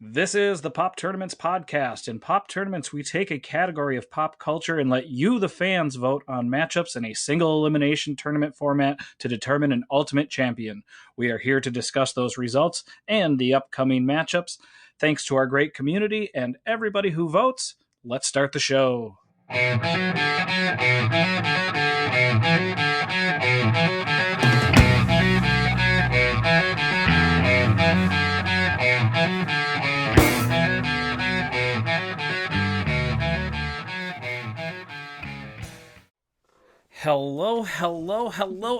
This is the Pop Tournaments podcast. In Pop Tournaments, we take a category of pop culture and let you, the fans, vote on matchups in a single elimination tournament format to determine an ultimate champion. We are here to discuss those results and the upcoming matchups. Thanks to our great community and everybody who votes. Let's start the show. Hello,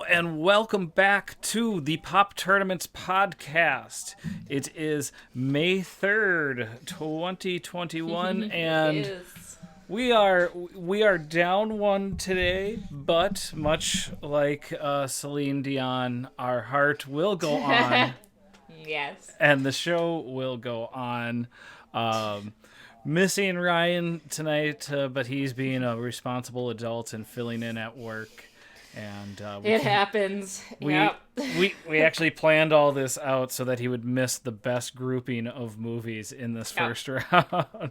and welcome back to the Pop Tournaments podcast. It is May 3rd, 2021, and we are down one today, but much like Celine Dion, our heart will go on. Yes. And the show will go on. Missing Ryan tonight, but he's being a responsible adult and filling in at work. And it happens. We actually planned all this out so that he would miss the best grouping of movies in this first round.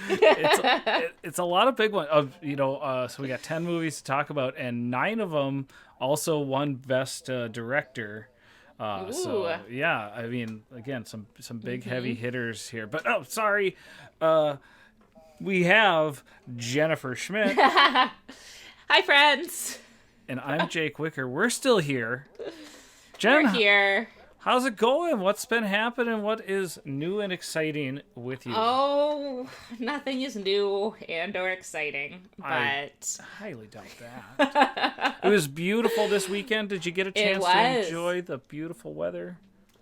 It's a lot of big ones. So we got 10 movies to talk about, and 9 of them also won Best Director. So yeah, I mean, again, some big heavy hitters here. But we have Jennifer Schmidt. Hi, friends. And I'm Jake Wicker. We're still here. Jen, we're here. How's it going? What's been happening? What is new and exciting with you? Oh, nothing is new and or exciting, but I highly doubt that. It was beautiful this weekend. Did you get a chance to enjoy the beautiful weather?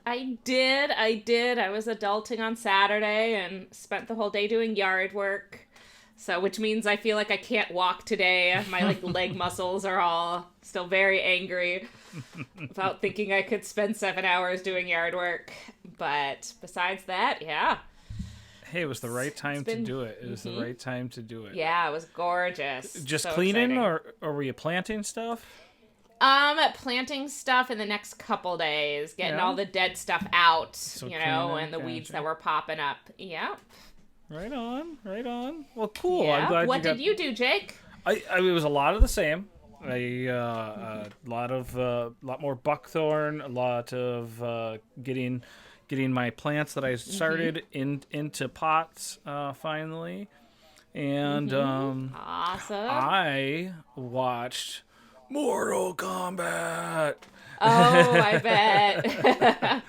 I did. I was adulting on Saturday and spent the whole day doing yard work. So, which means I feel like I can't walk today. My leg muscles are all still very angry about thinking I could spend 7 hours doing yard work. But besides that, yeah. Hey, it was the right time to do it. It was the right time to do it. Yeah, it was gorgeous. Just so cleaning, exciting. or were you planting stuff? Planting stuff in the next couple days, getting all the dead stuff out, So and the weeds that were popping up. Yeah. Right on. Well, cool. Yeah. I'm glad. What did you do, Jake? It was a lot of the same. A lot more buckthorn, a lot of getting my plants that I started into pots finally, and Awesome. I watched Mortal Kombat. Oh, I bet.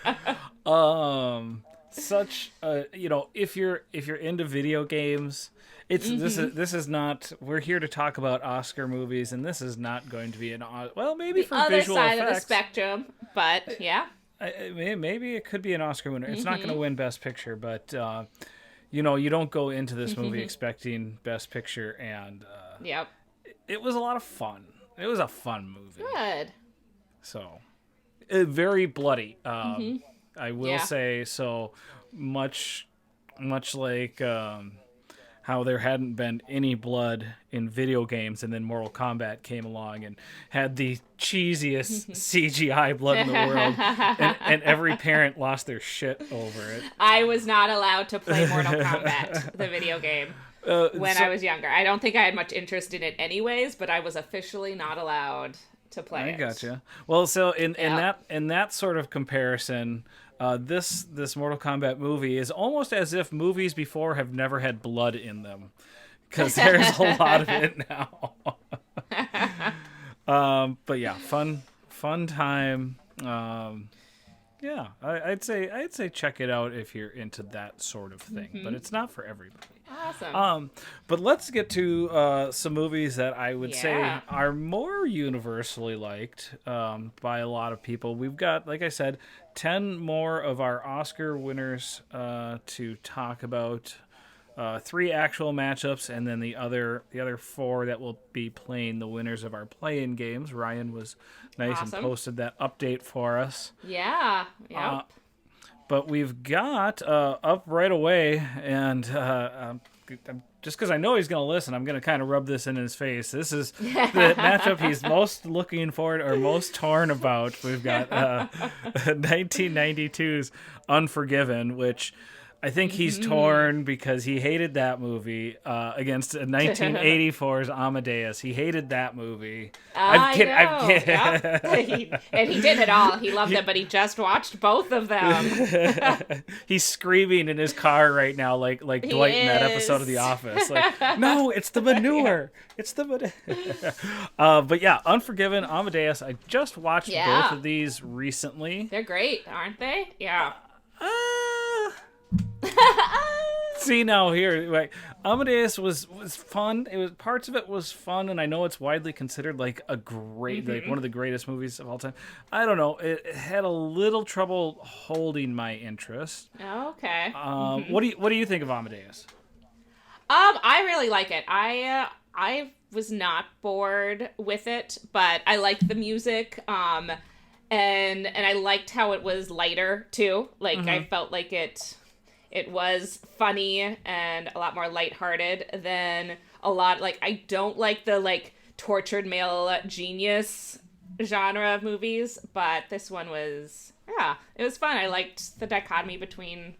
Such if you're into video games, it's this is not, we're here to talk about Oscar movies, and this is not going to be maybe for other visual side effects of the spectrum, but yeah. Maybe it could be an Oscar winner. It's not going to win Best Picture, but you don't go into this movie expecting Best Picture, and Yep. it was a lot of fun. It was a fun movie. Good. So, very bloody. I will say, so much like how there hadn't been any blood in video games, and then Mortal Kombat came along and had the cheesiest CGI blood in the world, and every parent lost their shit over it. I was not allowed to play Mortal Kombat, the video game, when I was younger. I don't think I had much interest in it anyways, but I was officially not allowed to play it. I gotcha. Well, so in that sort of comparison, this Mortal Kombat movie is almost as if movies before have never had blood in them, because there's a lot of it now. But yeah, fun time. Yeah, I'd say check it out if you're into that sort of thing, but it's not for everybody. Awesome. But let's get to some movies that I would say are more universally liked by a lot of people. We've got, like I said, 10 more of our Oscar winners to talk about. 3 actual matchups, and then the other 4 that will be playing the winners of our play-in games. Ryan was nice and posted that update for us. Yeah. Yep. But we've got up right away, and just because I know he's going to listen, I'm going to kind of rub this in his face. This is the matchup he's most looking forward or most torn about. We've got 1992's Unforgiven, which I think he's torn because he hated that movie against 1984's Amadeus. He hated that movie. I'm I kidding. I'm know. kidding. Yep. And he did it all. He loved it, but he just watched both of them. He's screaming in his car right now, like He Dwight in that is. episode of The Office. Like, no, it's the manure. It's the manure. But yeah, Unforgiven, Amadeus. I just watched both of these recently. They're great, aren't they? Yeah. See now here, like Amadeus was fun. It was parts of it was fun, and I know it's widely considered like a great, like one of the greatest movies of all time. I don't know. It had a little trouble holding my interest. Okay. What do you think of Amadeus? I really like it. I was not bored with it, but I liked the music. And I liked how it was lighter too. Like I felt like it was funny and a lot more lighthearted than a lot. Like I don't like the like tortured male genius genre of movies, but this one was it was fun. I liked the dichotomy between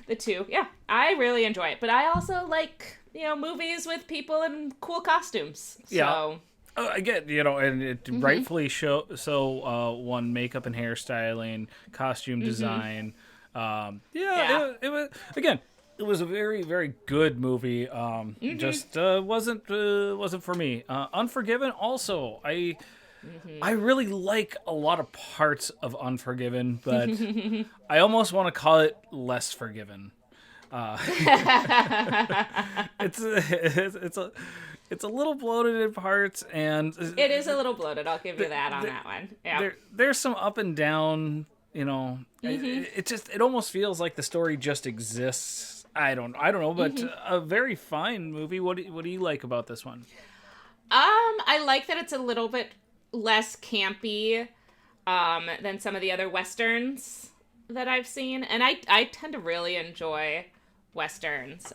the two. Yeah, I really enjoy it. But I also like movies with people in cool costumes. So. Again, and it rightfully won makeup and hairstyling, costume design. It was again. It was a very, very good movie. Just wasn't for me. Unforgiven. Also, I really like a lot of parts of Unforgiven, but I almost want to call it Less Forgiven. It's a little bloated in parts, and it is a little bloated. I'll give you that on that one. Yeah, there's some up and down. It almost feels like the story just exists. I don't know, but a very fine movie. What do you like about this one? I like that it's a little bit less campy than some of the other westerns that I've seen, and I tend to really enjoy westerns.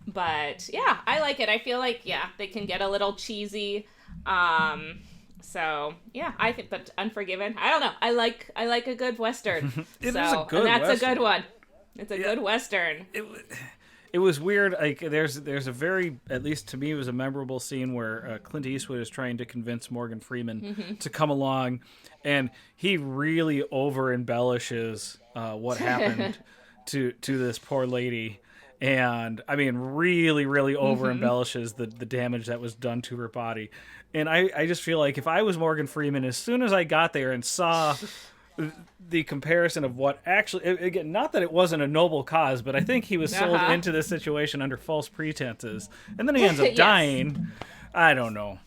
But yeah, I like it. I feel like they can get a little cheesy. So yeah, I think, but Unforgiven, I don't know. I like a good western. It is a good and that's western. A good one. It's a good western. It was weird. Like there's a very, at least to me, it was a memorable scene where Clint Eastwood is trying to convince Morgan Freeman to come along, and he really over embellishes what happened to this poor lady. And I mean, really, really over embellishes the damage that was done to her body. And I just feel like if I was Morgan Freeman, as soon as I got there and saw the comparison of what actually, again, not that it wasn't a noble cause, but I think he was sold into this situation under false pretenses. And then he ends up dying. I don't know.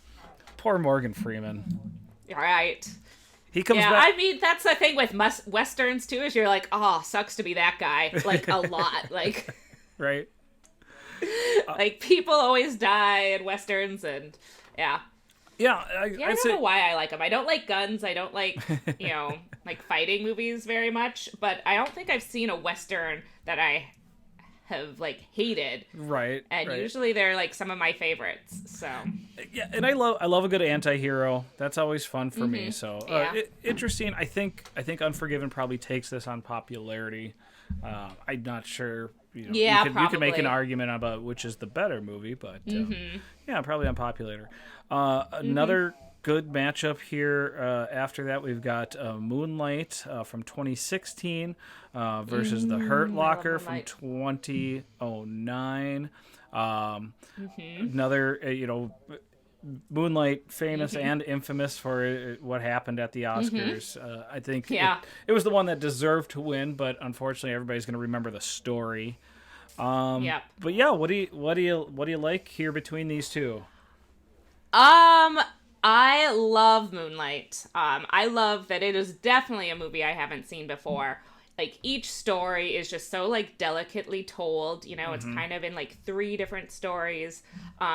Poor Morgan Freeman. All right. He comes back. I mean, that's the thing with westerns too, is you're like, oh, sucks to be that guy. Like, a lot. Like... Right. Like people always die in westerns, and I don't know why I like them. I don't like guns. I don't like like fighting movies very much. But I don't think I've seen a western that I have like hated. Right. And usually they're like some of my favorites. So yeah, and I love a good anti-hero. That's always fun for me. So interesting. I think Unforgiven probably takes this on popularity. I'm not sure. You could make an argument about which is the better movie, but probably unpopular. Another good matchup here. After that, we've got Moonlight from 2016 versus The Hurt Locker from 2009. Another, Moonlight, famous and infamous for what happened at the Oscars. I think it was the one that deserved to win, but unfortunately, everybody's going to remember the story. But yeah, what do you like here between these two? I love Moonlight. I love that it is definitely a movie I haven't seen before. Like, each story is just so, like, delicately told. It's kind of in, like, 3 different stories.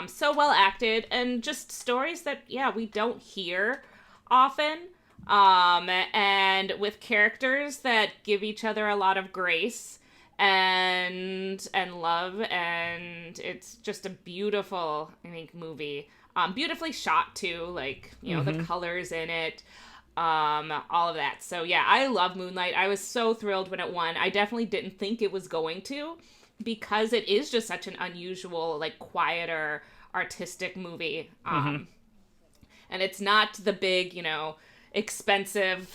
So well acted. And just stories that, we don't hear often. And with characters that give each other a lot of grace and love. And it's just a beautiful, I think, movie. Beautifully shot, too. Like, the colors in it. all of that. So yeah, I love Moonlight. I was so thrilled when it won. I definitely didn't think it was going to, because it is just such an unusual, like, quieter, artistic movie. And it's not the big, expensive,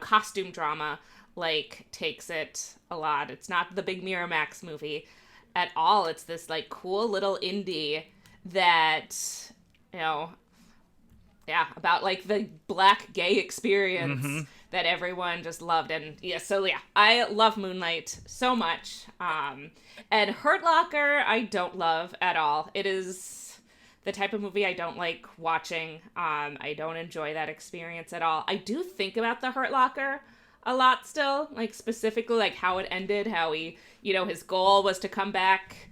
costume drama like Takes It a lot. It's not the big Miramax movie at all. It's this, like, cool little indie that, about, like, the Black gay experience that everyone just loved. And I love Moonlight so much. And Hurt Locker, I don't love at all. It is the type of movie I don't like watching. I don't enjoy that experience at all. I do think about the Hurt Locker a lot still, like, specifically, like, how it ended, how he, his goal was to come back,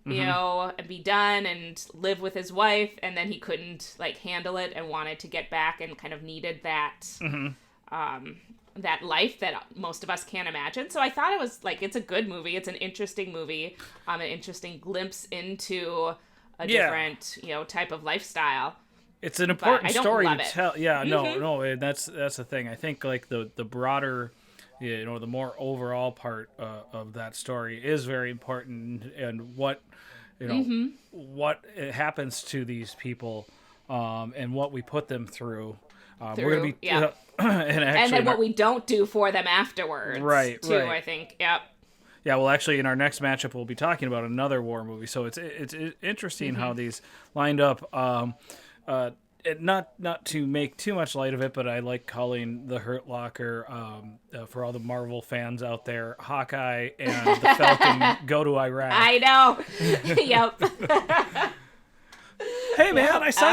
and be done and live with his wife, and then he couldn't, like, handle it and wanted to get back and kind of needed that, that life that most of us can't imagine. So I thought it was, like, it's a good movie. It's an interesting movie, an interesting glimpse into a different, type of lifestyle. It's an important story to tell. Yeah, no, that's the thing. I think, like, the broader, the more overall part of that story is very important, and what what happens to these people, and what we put them through. We're gonna be and then what we don't do for them afterwards, right? Too, right. I think, yep. Yeah, well, actually, in our next matchup, we'll be talking about another war movie. So it's interesting how these lined up. Not to make too much light of it, but I like calling the Hurt Locker, for all the Marvel fans out there, Hawkeye and the Falcon go to Iraq. I know. Yep. Hey man, I saw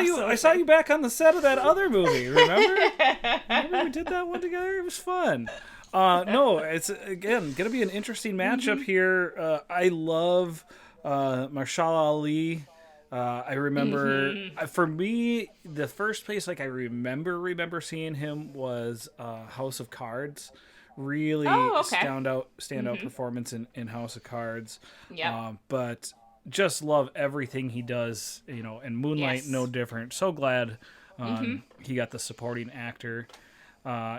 you back on the set of that other movie. Remember we did that one together? It was fun. No, it's again gonna be an interesting matchup here. I love Marshall Ali. I remember, for me, the first place, like, I remember seeing him was House of Cards. Really standout performance in House of Cards. Yeah. But just love everything he does, and Moonlight, no different. So glad he got the supporting actor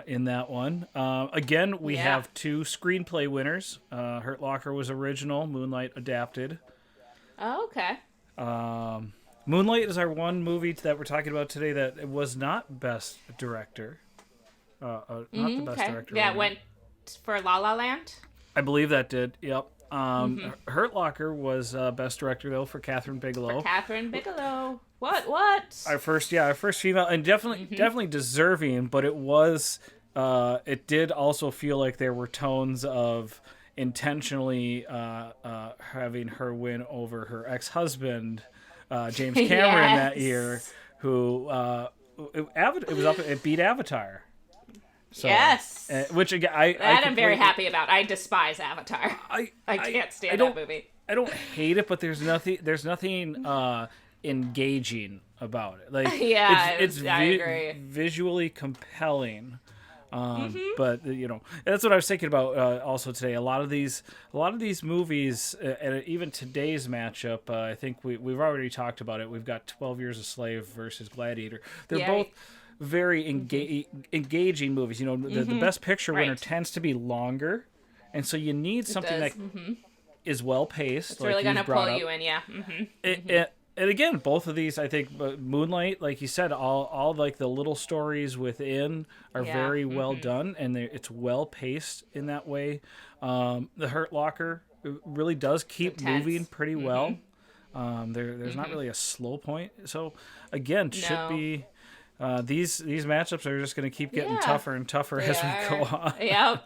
in that one. Again, we have two screenplay winners. Hurt Locker was original, Moonlight adapted. Oh, okay. Moonlight is our one movie that we're talking about today that was not Best Director. Not the Best Director. Yeah, it went for La La Land? I believe that did, yep. Hurt Locker was Best Director, though, for Catherine Bigelow. What? Our first female, and definitely deserving, but it did also feel like there were tones of intentionally having her win over her ex-husband, James Cameron, that year, who it beat Avatar. So, which again, I'm very happy about. I despise Avatar. I can't stand that movie. I don't hate it, but there's nothing engaging about it. Like, it's I agree. Visually compelling. But that's what I was thinking about also today. A lot of these movies, and even today's matchup, I think we've already talked about it. We've got 12 Years a Slave versus Gladiator. They're both very engaging movies. The Best Picture winner tends to be longer, and so you need something that is well paced. It's really gonna pull you in, And again, both of these, I think, Moonlight, like you said, all like the little stories within are very well done, and it's well paced in that way. The Hurt Locker really does keep moving pretty well. There's not really a slow point. So again, should be these matchups are just going to keep getting tougher and tougher as we go on. Yep.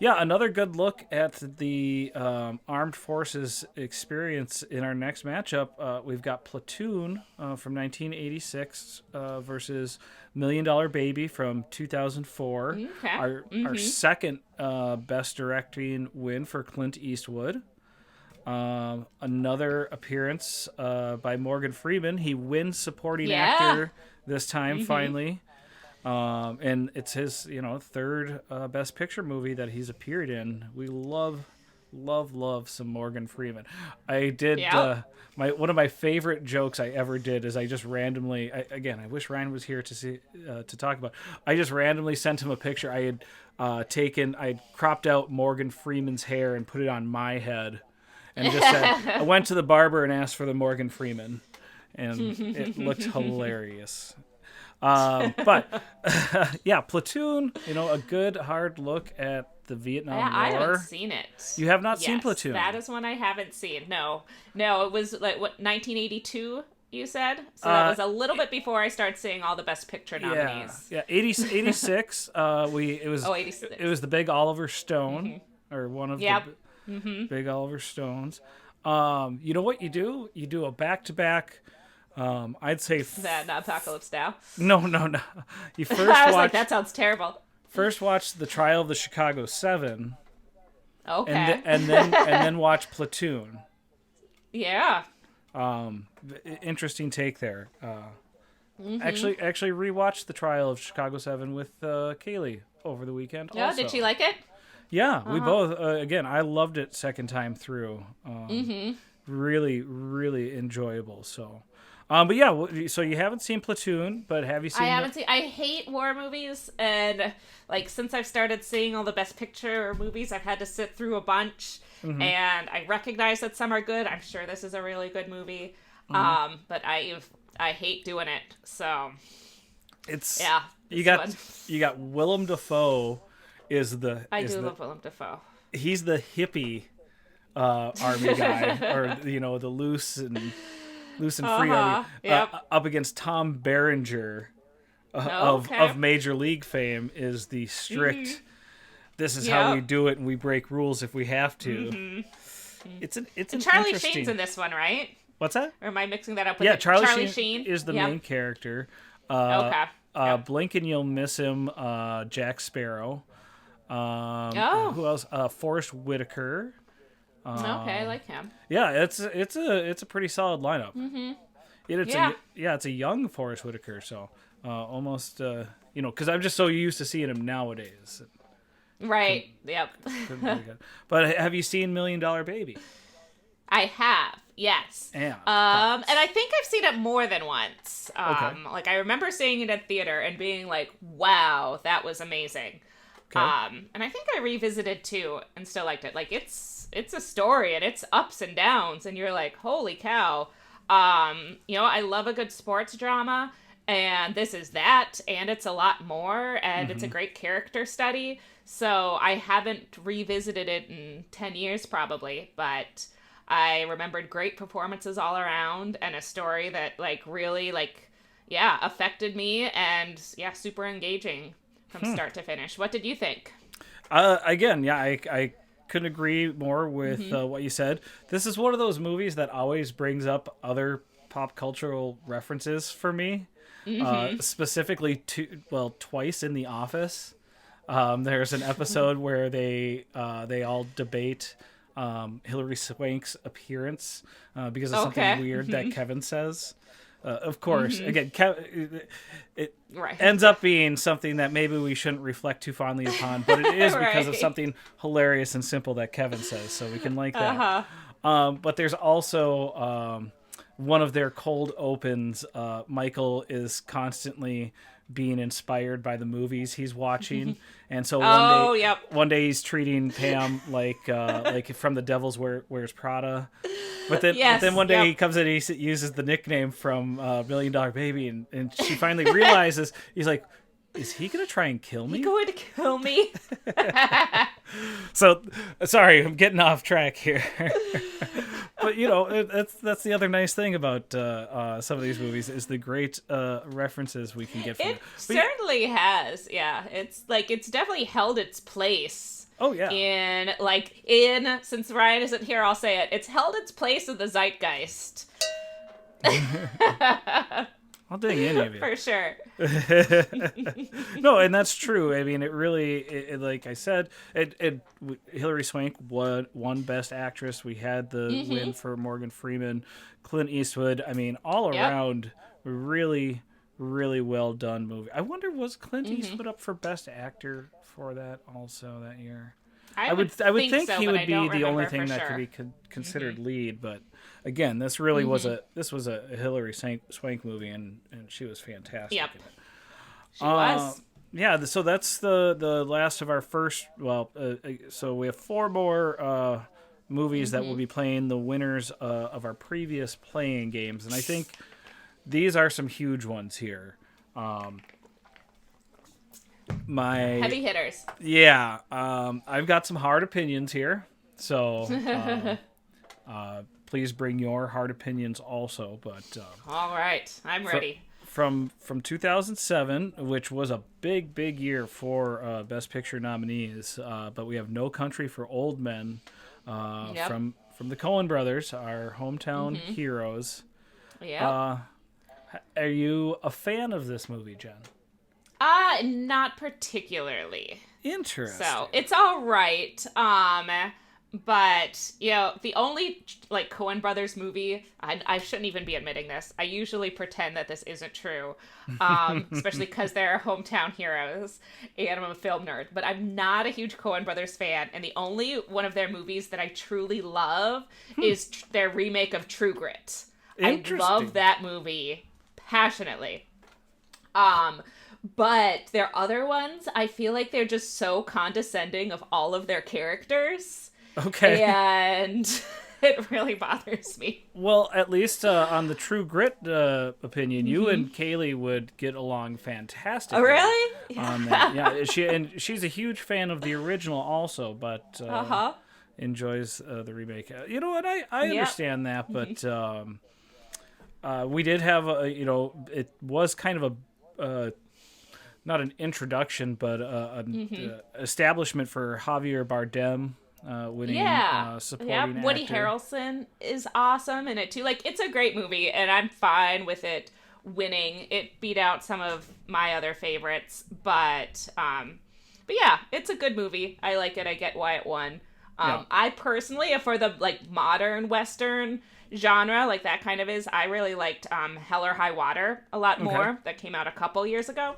Another good look at the armed forces experience in our next matchup. We've got Platoon from 1986 versus $1 Million Baby from 2004. Our second best directing win for Clint Eastwood. Another appearance by Morgan Freeman. He wins supporting actor this time, finally. And it's his, third Best Picture movie that he's appeared in. We love love some Morgan Freeman. I did Yeah. one of my favorite jokes I ever did is I just randomly I wish Ryan was here to talk about. I just randomly sent him a picture I had I cropped out Morgan Freeman's hair and put it on my head, and just said I went to the barber and asked for the Morgan Freeman, and it looked hilarious. But yeah, Platoon, a good hard look at the Vietnam War. I haven't seen it. You have not seen Platoon? That is one I haven't seen. No, it was like 1982. You said so. That was a little bit before I started seeing all the Best Picture nominees. Yeah, 86. It was 86. It was the big Oliver Stone, or one of the big Oliver Stones. You know what you do? You do a back-to-back. I'd say Is that not Apocalypse Now? No. You first I was watch. like, that sounds terrible. First, watch the Trial of the Chicago 7. Okay. And then watch Platoon. Yeah. Interesting take there. Actually rewatched the Trial of Chicago 7 with Kaylee over the weekend. Yeah. Also. Did she like it? Yeah, we both. Again, I loved it second time through. Really, really enjoyable. So. But yeah, so you haven't seen Platoon, but have you seen? I haven't seen. I hate war movies, and like since I've started seeing all the Best Picture movies, I've had to sit through a bunch, and I recognize that some are good. I'm sure this is a really good movie, but I hate doing it. So it's yeah. You got Willem Dafoe I do love Willem Dafoe. He's the hippie army guy, or the loose and free army, up against Tom Berenger of Major League fame is the strict. This is how we do it, and we break rules if we have to. It's an Charlie interesting... Sheen's in this one, right? What's that? Or am I mixing that up with Charlie Sheen is the main character. Blink and you'll miss him. Jack Sparrow. Who else? Forrest Whitaker. I like him. Yeah, it's a pretty solid lineup. It's a young Forrest Whitaker, so almost because I'm just so used to seeing him nowadays. Right. Yep. But have you seen $1 Million Baby? I have. Yes. Yeah. And I think I've seen it more than once. Like I remember seeing it at theater and being like, "Wow, that was amazing." Okay. And I think I revisited too and still liked it. Like it's a story and it's ups and downs and you're like, holy cow. I love a good sports drama, and this is that, and it's a lot more, and it's a great character study. So I haven't revisited it in 10 years probably, but I remembered great performances all around and a story that really affected me, and super engaging from start to finish. What did you think? I couldn't agree more with what you said. This is one of those movies that always brings up other pop cultural references for me. Specifically, twice in The Office. There's an episode where they all debate Hilary Swank's appearance because of something weird that Kevin says. Of course, again, it ends up being something that maybe we shouldn't reflect too fondly upon, but it is because of something hilarious and simple that Kevin says, so we can like that. But there's also one of their cold opens. Michael is constantly being inspired by the movies he's watching, and so one day he's treating Pam like from The Devil's Wears Prada. But then one day he comes in and he uses the nickname from $1 Million Baby, and she finally realizes, he's like, is he going to try and kill me? He's going to kill me? So, sorry, I'm getting off track here. But, that's the other nice thing about some of these movies is the great references we can get from it. Certainly has, yeah. It's definitely held its place. Oh, yeah. Since Ryan isn't here, I'll say it. It's held its place in the zeitgeist. I'll dig any of you. For sure. No, and that's true. I mean, it really, like I said, Hilary Swank won Best Actress. We had the win for Morgan Freeman, Clint Eastwood. I mean, all around, really, really well done movie. I wonder, was Clint Eastwood up for Best Actor for that also that year? I I would think so, he but would I be don't the only remember thing for that sure. could be considered lead, but again, this really was a Hilary Swank movie, and she was fantastic Yep, in it. she was. Yeah, so that's the last of our first. Well, so we have four more movies that will be playing the winners of our previous playing games, and I think these are some huge ones here. My Heavy hitters. Yeah, I've got some hard opinions here, so please bring your hard opinions also. But All right, I'm ready. from 2007, which was a big year for Best Picture nominees, but we have No Country for Old Men Yep. from the Coen brothers, our hometown heroes. Yeah. Are you a fan of this movie, Jen? Not particularly. Interesting. So it's all right. But the only like Coen Brothers movie, I shouldn't even be admitting this. I usually pretend that this isn't true, especially because they're hometown heroes, and I'm a film nerd. But I'm not a huge Coen Brothers fan, and the only one of their movies that I truly love is their remake of True Grit. I love that movie passionately. But their other ones, I feel like they're just so condescending of all of their characters. Okay. And it really bothers me. Well, at least on the True Grit opinion, you and Kaylee would get along fantastically. Oh, really? On that. Yeah, she's a huge fan of the original also, but enjoys the remake. You know what? I understand that, but we did have it was kind of a not an introduction, but an establishment for Javier Bardem. Winning supporting Woody actor. Harrelson is awesome in it too. Like, it's a great movie, and I'm fine with it winning. It beat out some of my other favorites, but yeah, it's a good movie. I like it. I get why it won. I personally, for the like modern Western genre, like that kind of I really liked Hell or High Water a lot more. That came out a couple years ago.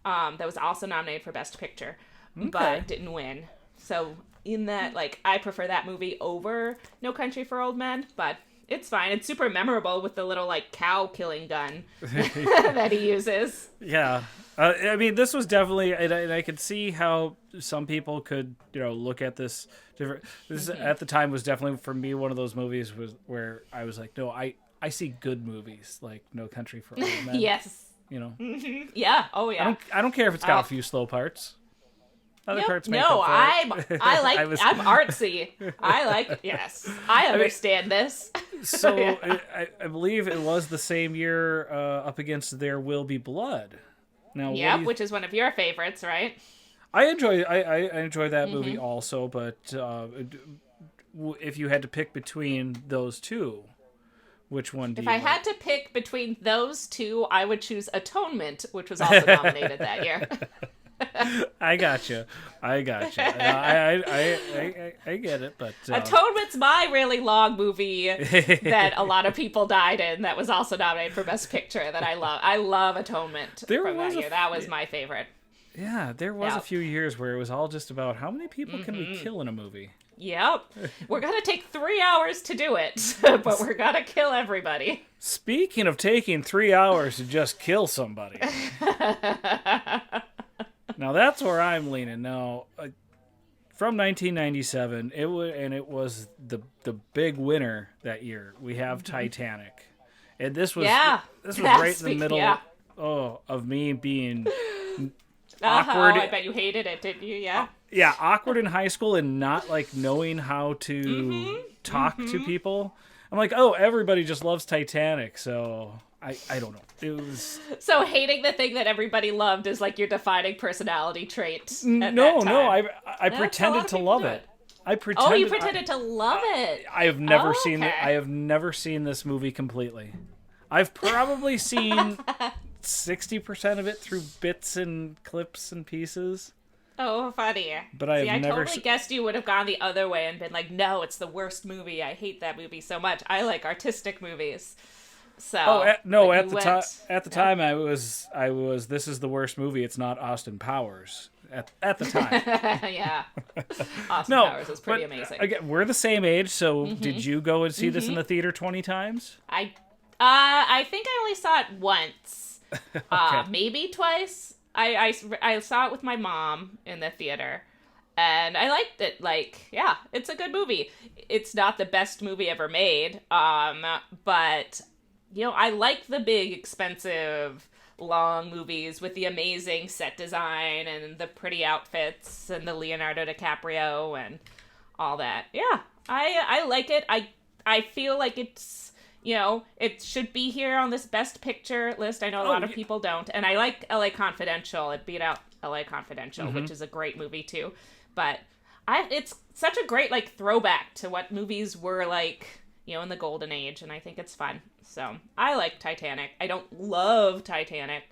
That was also nominated for Best Picture, but didn't win. So in that, like, I prefer that movie over No Country for Old Men, but it's fine. It's super memorable with the little, like, cow killing gun that he uses. Yeah. I mean, this was definitely, and I could see how some people could, look at this different. This at the time was definitely, for me, one of those movies where I was like, no, I see good movies, like No Country for Old Men. Yes. Yeah. Oh, yeah. I don't care if it's got a few slow parts. Other parts make no, up for it. I'm artsy. I like it. Yes, I understand this. So I believe it was the same year up against There Will Be Blood. Now, which is one of your favorites, right? I enjoy that movie also, but if you had to pick between those two, which one do you like? If I had to pick between those two, I would choose Atonement, which was also nominated that year. I got you. I get it, but Atonement's my really long movie that a lot of people died in. That was also nominated for Best Picture. That I love. I love Atonement from that year. That was my favorite. Yeah, there was a few years where it was all just about how many people can we kill in a movie. Yep, we're gonna take 3 hours to do it, but we're gonna kill everybody. Speaking of taking 3 hours to just kill somebody. Now that's where I'm leaning. Now, from 1997, it was the big winner that year. We have Titanic, and this was right in the middle of me being awkward. Oh, I bet you hated it, didn't you? Yeah. Yeah, awkward in high school and not like knowing how to talk to people. I'm like, oh, everybody just loves Titanic, so. I don't know. It was so hating the thing that everybody loved is like your defining personality trait. No, I pretended to love it. I pretended. Oh, you pretended to love it. I have never seen it. I have never seen this movie completely. I've probably seen 60% of it through bits and clips and pieces. Oh, funny. But I totally guessed you would have gone the other way and been like, no, it's the worst movie. I hate that movie so much. I like artistic movies. So at the time I was this is the worst movie. It's not Austin Powers. at the time. Yeah. Austin No, Powers was pretty amazing. Again, we're the same age, so did you go and see this in the theater 20 times? I think I only saw it once. Okay. Maybe twice. I saw it with my mom in the theater. And I liked it. Like, yeah, it's a good movie. It's not the best movie ever made. But, you know, I like the big, expensive, long movies with the amazing set design and the pretty outfits and the Leonardo DiCaprio and all that. Yeah, I like it. I feel like it's, you know, it should be here on this Best Picture list. I know a lot of people don't. And I like LA Confidential. It beat out LA Confidential, which is a great movie too. But it's such a great, like, throwback to what movies were like, you know, in the golden age, and I think it's fun. So I like Titanic. I don't love Titanic,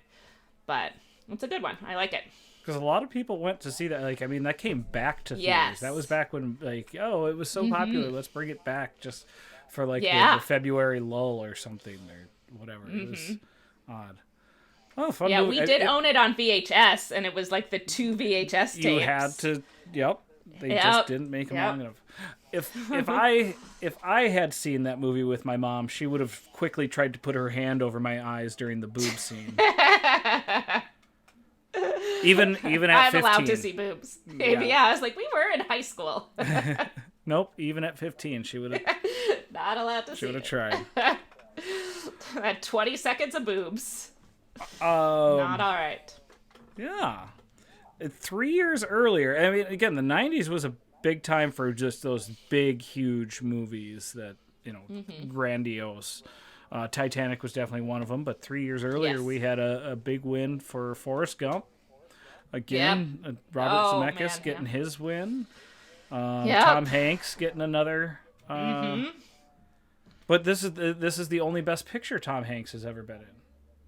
but it's a good one. I like it. Because a lot of people went to see that. Like, I mean, that came back to theaters. Yes. That was back when, like, it was so popular. Let's bring it back just for, like, the February lull or something or whatever. It was odd. Oh, fun movie. We did own it on VHS, and it was like the 2 VHS tapes. You had to, They just didn't make them long enough. If I had seen that movie with my mom, she would have quickly tried to put her hand over my eyes during the boob scene. even at 15. I'm allowed to see boobs. Yeah, I was like, we were in high school. Nope, even at 15, she would have. Not allowed to see. She would have tried. At 20 seconds of boobs. Not all right. Yeah. 3 years earlier, I mean, again, the 90s was a big time for just those big, huge movies that, you know, grandiose. Titanic was definitely one of them, but 3 years earlier, we had a big win for Forrest Gump. Again, Robert Zemeckis getting his win. Tom Hanks getting another. But this is the only Best Picture Tom Hanks has ever been in.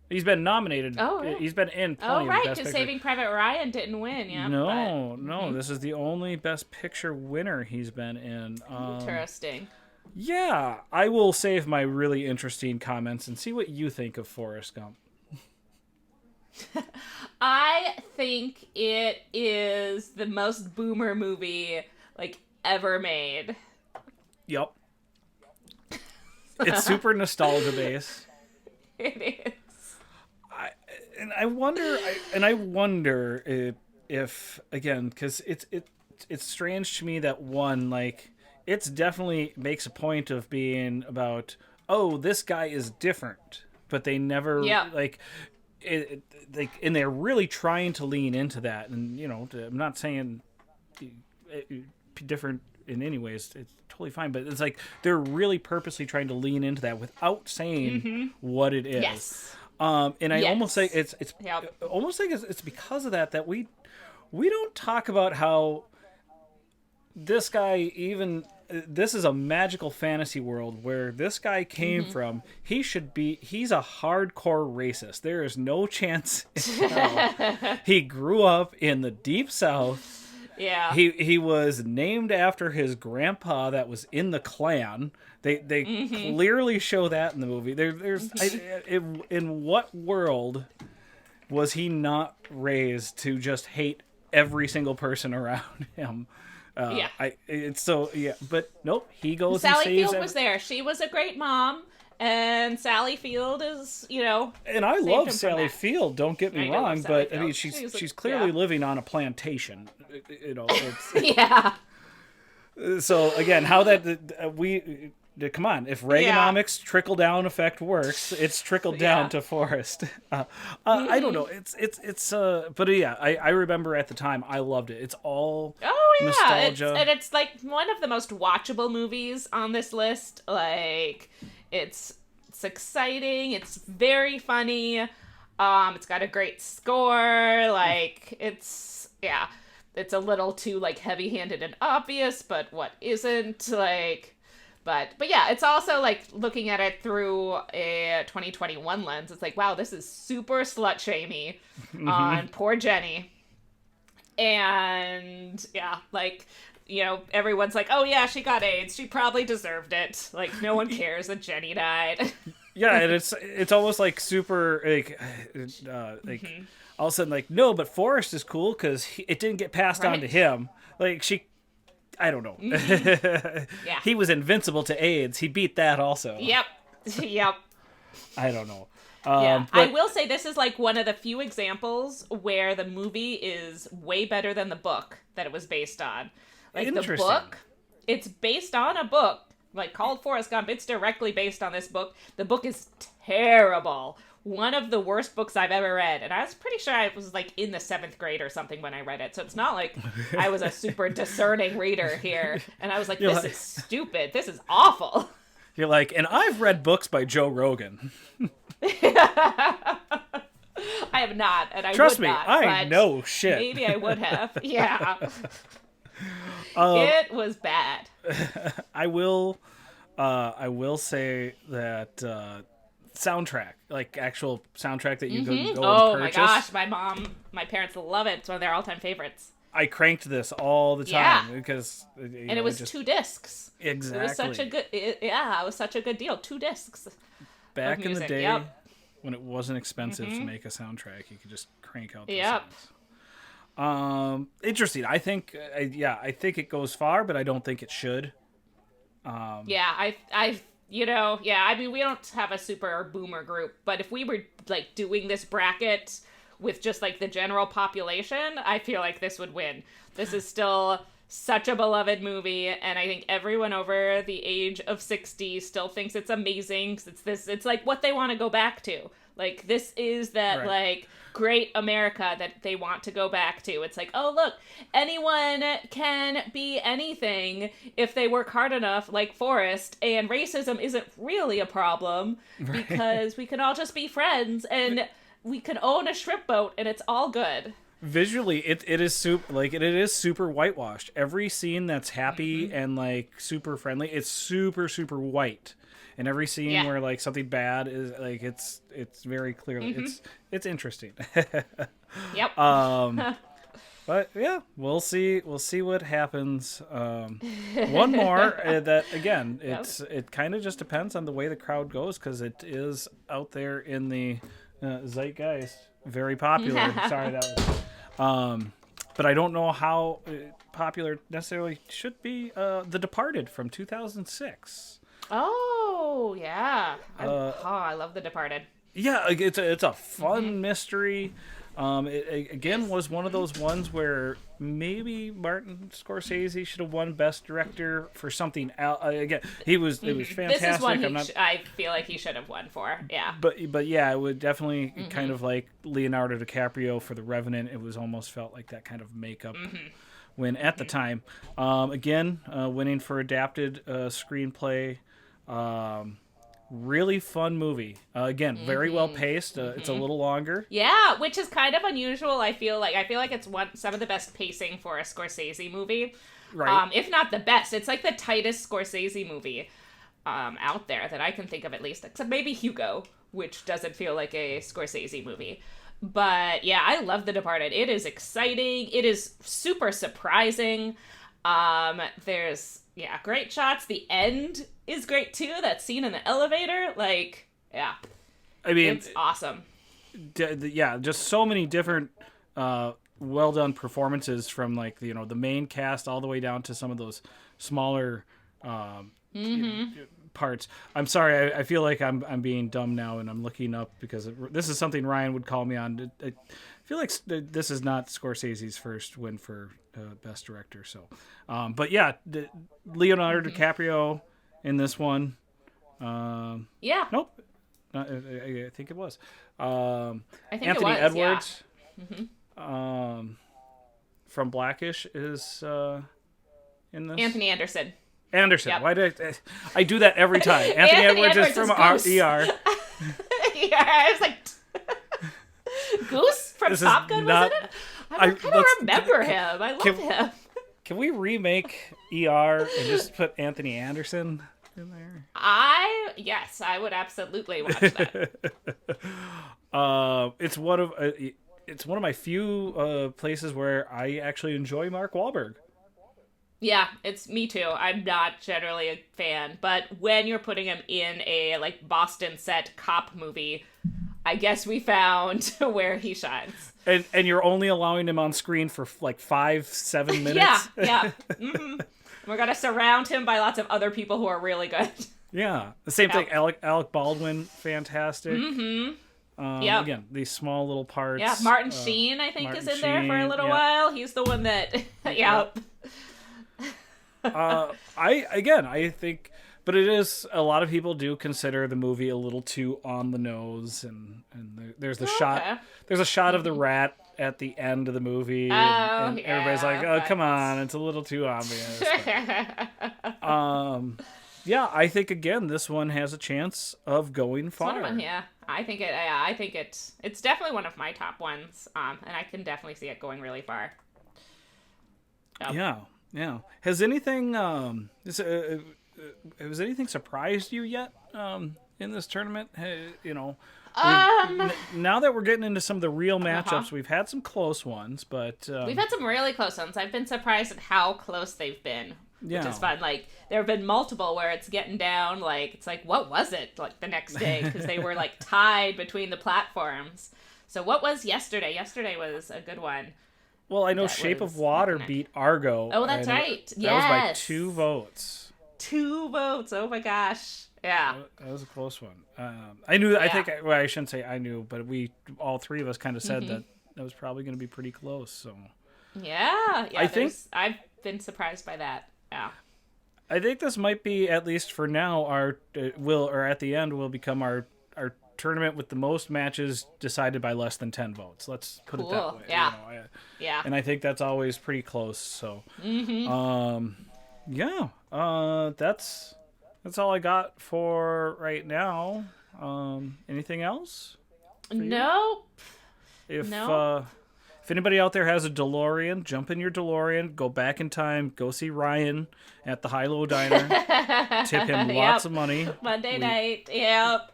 He's been nominated. Oh, yeah. He's been in plenty of Best Picture. Because Saving Private Ryan didn't win. Yeah. No. This is the only Best Picture winner he's been in. Interesting. Yeah, I will save my really interesting comments and see what you think of Forrest Gump. I think it is the most boomer movie like ever made. Yep. It's super nostalgia based. It is. I wonder if again, because it's strange to me that one, like, it's definitely makes a point of being about, oh, this guy is different, but they never like and they're really trying to lean into that, and you know, I'm not saying different in any ways, it's totally fine, but it's like they're really purposely trying to lean into that without saying what it is. Yes. And I almost say it's almost like it's because of that we don't talk about how this guy, even this is a magical fantasy world where this guy came from. He's a hardcore racist. There is no chance in hell. He grew up in the Deep South. Yeah. He was named after his grandpa that was in the Klan. They clearly show that in the movie. In what world was he not raised to just hate every single person around him? But nope, he goes and saves Sally Field was there. She was a great mom, and Sally Field is, you know. And I love Sally Field. Don't get me wrong, but I mean, she's clearly living on a plantation. You know. Yeah. So again, how that come on, if Reaganomics trickle down effect works, it's trickled down to Forrest. I don't know. It's but yeah, I remember at the time I loved it. It's all nostalgia. It's like one of the most watchable movies on this list. Like it's exciting. It's very funny. It's got a great score. Like it's a little too like heavy-handed and obvious, but what isn't like. But yeah, it's also like looking at it through a 2021 lens. It's like, wow, this is super slut-shamey on poor Jenni. And yeah, like, you know, everyone's like, oh yeah, she got AIDS. She probably deserved it. Like, no one cares that Jenni died. Yeah, and it's almost like super all of a sudden like no, but Forrest is cool because it didn't get passed on to him. Like I don't know. Yeah. He was invincible to AIDS. He beat that also. Yep. Yep. I don't know. Yeah, I will say this is like one of the few examples where the movie is way better than the book that it was based on. Like the book, it's based on a book like called Forrest Gump. It's directly based on this book. The book is terrible. One of the worst books I've ever read. And I was pretty sure I was like in the 7th grade or something when I read it. So it's not like I was a super discerning reader here. And I was like, this is stupid. This is awful. You're like, and I've read books by Joe Rogan. I have not, and I Trust would me, not. I know shit. Maybe I would have. Yeah. It was bad. I will say that soundtrack, like actual soundtrack that you go and purchase. Oh my gosh, my parents love it. It's one of their all-time favorites. I cranked this all the time because it was 2 discs. Exactly. It was such a good it was such a good deal. 2 discs. Back in the day when it wasn't expensive to make a soundtrack, you could just crank out the songs. Interesting. I think it goes far, but I don't think it should. I mean, we don't have a super boomer group, but if we were like doing this bracket with just like the general population, I feel like this would win. This is still such a beloved movie, and I think everyone over the age of 60 still thinks it's amazing. It's like what they want to go back to. Like, this is that like great America that they want to go back to. It's like, oh look, anyone can be anything if they work hard enough, like Forrest, and racism isn't really a problem because we can all just be friends and we can own a shrimp boat and it's all good. Visually, it is super whitewashed. Every scene that's happy and like super friendly, it's super white. And every scene where like something bad is like it's very clearly it's interesting. Yep. But yeah, we'll see what happens. One more that again, it kind of just depends on the way the crowd goes because it is out there in the zeitgeist, very popular. Sorry, that was. But I don't know how popular necessarily should be. The Departed from 2006. Oh yeah, I love The Departed. Yeah, it's a fun mystery. It again was one of those ones where maybe Martin Scorsese should have won Best Director for something else. Again, it was fantastic. This is one I feel like he should have won for. Yeah. But yeah, it would definitely kind of like Leonardo DiCaprio for The Revenant. It was almost felt like that kind of makeup win at the time. Again, winning for adapted screenplay. Really fun movie. Again, very well paced. It's a little longer. Yeah, which is kind of unusual. I feel like it's some of the best pacing for a Scorsese movie. Right. If not the best. It's like the tightest Scorsese movie out there that I can think of, at least. Except maybe Hugo, which doesn't feel like a Scorsese movie. But yeah, I love The Departed. It is exciting. It is super surprising. There's great shots. The end is great too. That scene in the elevator, like, yeah. I mean, it's awesome. Just so many different well done performances from like the main cast all the way down to some of those smaller parts. I'm sorry, I feel like I'm being dumb now and I'm looking up because this is something Ryan would call me on. I feel like this is not Scorsese's first win for Best Director. So, but yeah, Leonardo DiCaprio in this one. Yeah. Nope. I think it was. I think Anthony it was, Edwards. Yeah. From Blackish is in this. Anthony Anderson. Yep. Why did I do that every time? Anthony Edwards is from ER. Yeah, I was like, Goose from Top Gun, wasn't it? I don't remember him. I love him. Can we remake ER and just put Anthony Anderson in there? Yes, I would absolutely watch that. It's one of my few places where I actually enjoy Mark Wahlberg. Yeah, it's me too. I'm not generally a fan, but when you're putting him in a like Boston set cop movie, I guess we found where he shines. And you're only allowing him on screen for like 5-7 minutes. Yeah. Mm-hmm. We're gonna surround him by lots of other people who are really good. Yeah, the same thing. Alec Baldwin, fantastic. Mm-hmm. Again, these small little parts. Yeah, Martin Sheen, I think, is in there for a little while. He's the one that. I think, but it is, a lot of people do consider the movie a little too on the nose, and there's a shot of the rat at the end of the movie, and everybody's like, "Oh, come on, it's a little too obvious." But, I think again this one has a chance of going far. I think it's definitely one of my top ones, and I can definitely see it going really far. Yep. Yeah. Has anything surprised you yet in this tournament? Now that we're getting into some of the real matchups, we've had some close ones, but we've had some really close ones. I've been surprised at how close they've been, which is fun. Like, there have been multiple where it's getting down, like, it's like, what was it, like, the next day? Because they were, like, tied between the platforms. So what was yesterday? Yesterday was a good one. Well, I know Shape of Water beat Argo. Oh, that's right. That was by 2 votes. 2 votes. Oh, my gosh. Yeah. That was a close one. I knew, I shouldn't say I knew, but all three of us kind of said that was probably going to be pretty close. So. Yeah. I've been surprised by that. Yeah. I think this might be, at least for now, at the end will become our tournament with the most matches decided by less than 10 votes. Let's put it that way. Yeah. Yeah. And I think that's always pretty close. So, that's all I got for right now. Anything else? Nope. If anybody out there has a DeLorean, jump in your DeLorean, go back in time, go see Ryan at the High-Low Diner, tip him lots of money. Monday night, yep.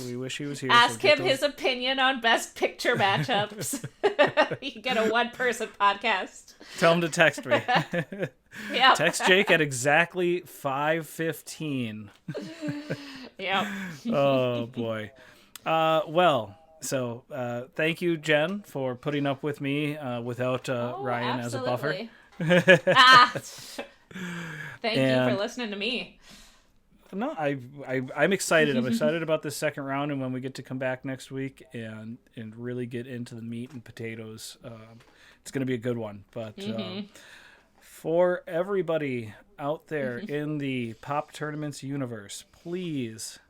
We wish he was here. Ask him his opinion on Best Picture matchups. You can get a one-person podcast. Tell him to text me. Yep. Text Jake at exactly 5:15. Yep. Oh, boy. So, thank you, Jen, for putting up with me without Ryan as a buffer. Thank you for listening to me. No, I'm excited. I'm excited about this second round, and when we get to come back next week and really get into the meat and potatoes, it's going to be a good one. But for everybody out there in the Pop Tournaments universe, please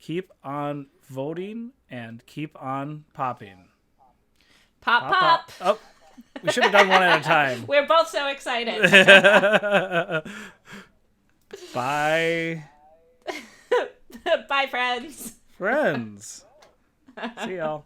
keep on voting and keep on popping. Pop. Oh, we should have done one at a time. We're both so excited. Bye. Bye, friends. See y'all.